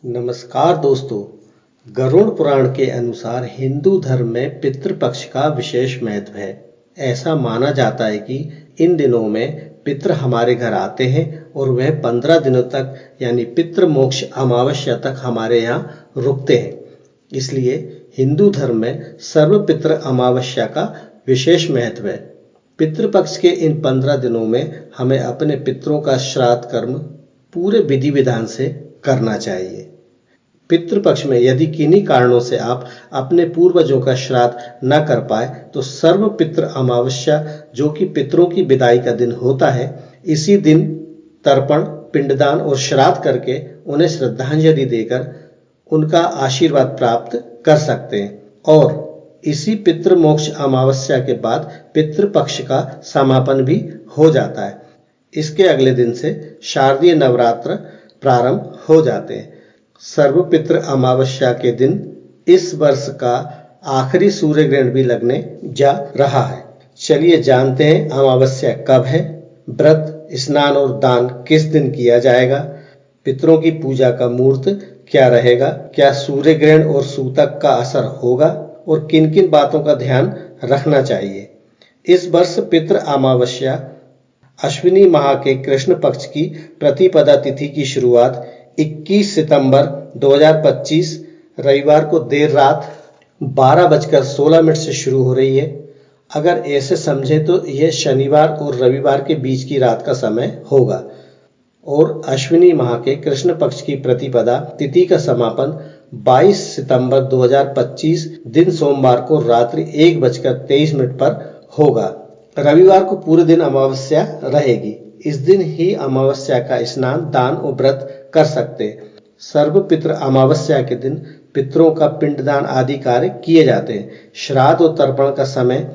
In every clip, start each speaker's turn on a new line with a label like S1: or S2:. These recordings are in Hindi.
S1: नमस्कार दोस्तों। गरुड़ पुराण के अनुसार हिंदू धर्म में पितृपक्ष का विशेष महत्व है। ऐसा माना जाता है कि इन दिनों में पितृ हमारे घर आते हैं और वह 15 दिनों तक यानी पितृ मोक्ष अमावस्या तक हमारे यहाँ रुकते हैं। इसलिए हिंदू धर्म में सर्व पितृ अमावस्या का विशेष महत्व है। पितृपक्ष के इन 15 दिनों में हमें अपने पितरों का श्राद्ध कर्म पूरे विधि विधान से करना चाहिए। पितृपक्ष में यदि किन्हीं कारणों से आप अपने पूर्वजों का श्राद्ध न कर पाए तो सर्व पितृ अमावस्या, जो कि पितरों की विदाई का दिन होता है, इसी दिन तर्पण, पिंडदान और श्राद्ध करके उन्हें श्रद्धांजलि देकर उनका आशीर्वाद प्राप्त कर सकते हैं। और इसी पितृ मोक्ष अमावस्या के बाद पितृपक्ष का समापन भी हो जाता है। इसके अगले दिन से शारदीय नवरात्र प्रारंभ हो जाते हैं। सर्व पितृ अमावस्या के दिन इस वर्ष का आखिरी सूर्य ग्रहण भी लगने जा रहा है। चलिए जानते हैं अमावस्या कब है, व्रत, स्नान और दान किस दिन किया जाएगा, पितरों की पूजा का मुहूर्त क्या रहेगा, क्या सूर्य ग्रहण और सूतक का असर होगा और किन किन बातों का ध्यान रखना चाहिए। इस वर्ष पितृ अमावस्या अश्विनी माह के कृष्ण पक्ष की प्रतिपदा तिथि की शुरुआत 21 सितंबर 2025 रविवार को देर रात 12:16 से शुरू हो रही है। अगर ऐसे समझे तो यह शनिवार और रविवार के बीच की रात का समय होगा और अश्विनी माह के कृष्ण पक्ष की प्रतिपदा तिथि का समापन 22 सितंबर 2025 दिन सोमवार को रात्रि 1:23 पर होगा। रविवार को पूरे दिन अमावस्या रहेगी। इस दिन ही अमावस्या का स्नान, दान और व्रत कर सकते हैं। सर्व पितृ अमावस्या के दिन पितरों का पिंडदान आदि कार्य किए जाते हैं। श्राद्ध और तर्पण का समय,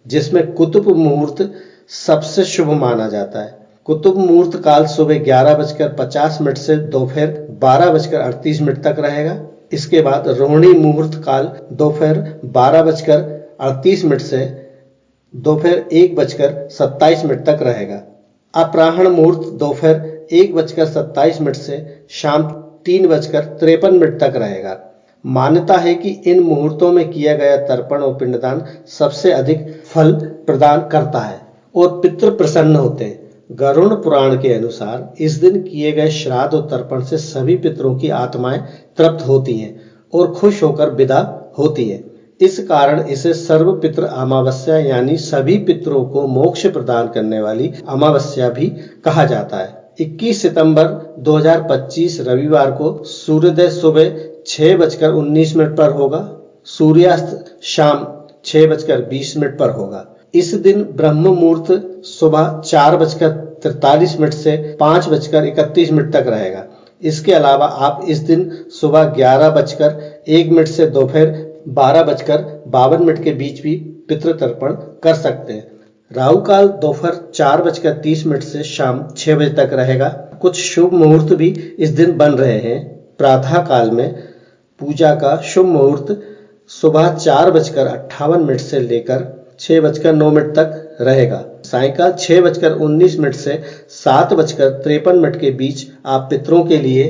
S1: जिसमें कुतुब मुहूर्त सबसे शुभ माना जाता है। कुतुब मुहूर्त काल सुबह 11:50 से दोपहर 12:38 तक रहेगा। इसके बाद रोहिणी मुहूर्त काल दोपहर 12:38 से दोपहर 1:27 तक रहेगा। अपराह्न मुहूर्त दोपहर 1:27 से शाम 3:53 तक रहेगा। मान्यता है कि इन मुहूर्तों में किया गया तर्पण और पिंडदान सबसे अधिक फल प्रदान करता है और पितृ प्रसन्न होते हैं। गरुड़ पुराण के अनुसार इस दिन किए गए श्राद्ध और तर्पण से सभी पितरों की आत्माएं तृप्त होती हैं और खुश होकर विदा होती हैं। इस कारण इसे सर्व पितृ अमावस्या यानी सभी पितरों को मोक्ष प्रदान करने वाली अमावस्या भी कहा जाता है। 21 सितंबर 2025 रविवार को सूर्योदय सुबह 6:19 पर होगा। सूर्यास्त शाम 6:20 पर होगा। इस दिन ब्रह्म मुहूर्त सुबह 4:43 से 5:31 तक रहेगा। इसके अलावा आप इस दिन सुबह 11:01 से दोपहर 12:52 के बीच भी पितृ तर्पण कर सकते हैं। राहु काल दोपहर 4:30 से शाम 6 बजे तक रहेगा। कुछ शुभ मुहूर्त भी इस दिन बन रहे हैं। प्रातः काल में पूजा का शुभ मुहूर्त सुबह 4:58 से लेकर 6:09 तक रहेगा। सायंकाल 6:19 से 7:53 के बीच आप पितरों के लिए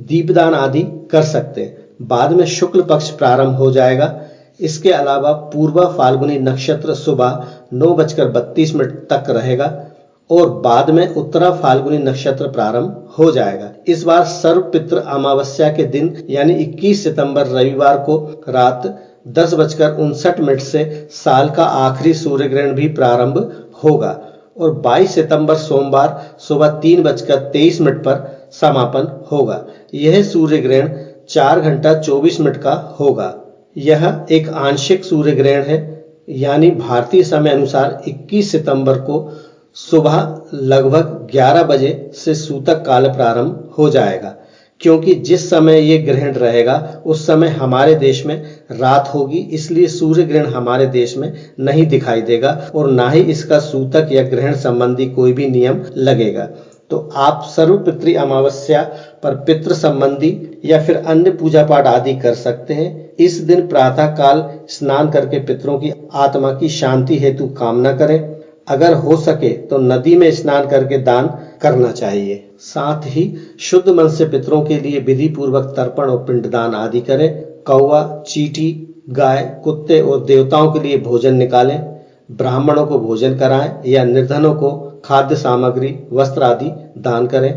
S1: दीपदान आदि कर सकते हैं। बाद में शुक्ल पक्ष प्रारंभ हो जाएगा। इसके अलावा पूर्वा फाल्गुनी नक्षत्र सुबह 9:32 तक रहेगा और बाद में उत्तरा फाल्गुनी नक्षत्र प्रारंभ हो जाएगा। इस बार सर्व पितृ अमावस्या के दिन यानी 21 सितंबर रविवार को रात 10:59 से साल का आखिरी सूर्य ग्रहण भी प्रारंभ होगा और 22 सितंबर सोमवार सुबह 3:23 पर समापन होगा। यह सूर्य ग्रहण 4 घंटा 24 मिनट का होगा। यह एक आंशिक सूर्य ग्रहण है, यानी भारतीय समय अनुसार 21 सितंबर को सुबह लगभग 11 बजे से सूतक काल प्रारंभ हो जाएगा। क्योंकि जिस समय यह ग्रहण रहेगा उस समय हमारे देश में रात होगी, इसलिए सूर्य ग्रहण हमारे देश में नहीं दिखाई देगा और ना ही इसका सूतक या ग्रहण संबंधी कोई भी नियम लगेगा। तो आप सर्व पितृ अमावस्या पर पितृ संबंधी या फिर अन्य पूजा पाठ आदि कर सकते हैं। इस दिन प्रातः काल स्नान करके पितरों की आत्मा की शांति हेतु कामना करें। अगर हो सके तो नदी में स्नान करके दान करना चाहिए। साथ ही शुद्ध मन से पितरों के लिए विधि पूर्वक तर्पण और पिंडदान आदि करें। कौवा, चींटी, गाय, कुत्ते और देवताओं के लिए भोजन निकालें। ब्राह्मणों को भोजन कराएं या निर्धनों को खाद्य सामग्री, वस्त्र आदि दान करें।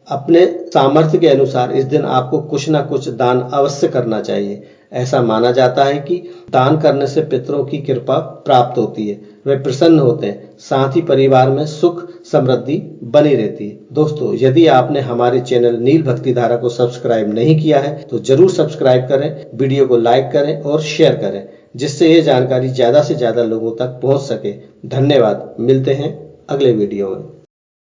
S1: अपने सामर्थ्य के अनुसार इस दिन आपको कुछ न कुछ दान अवश्य करना चाहिए। ऐसा माना जाता है कि दान करने से पितरों की कृपा प्राप्त होती है, वे प्रसन्न होते हैं, साथ ही परिवार में सुख समृद्धि बनी रहती है। दोस्तों, यदि आपने हमारे चैनल नील भक्ति धारा को सब्सक्राइब नहीं किया है तो जरूर सब्सक्राइब करें, वीडियो को लाइक करें और शेयर करें, जिससे ये जानकारी ज्यादा से ज्यादा लोगों तक पहुंच सके। धन्यवाद। मिलते हैं अगले वीडियो में।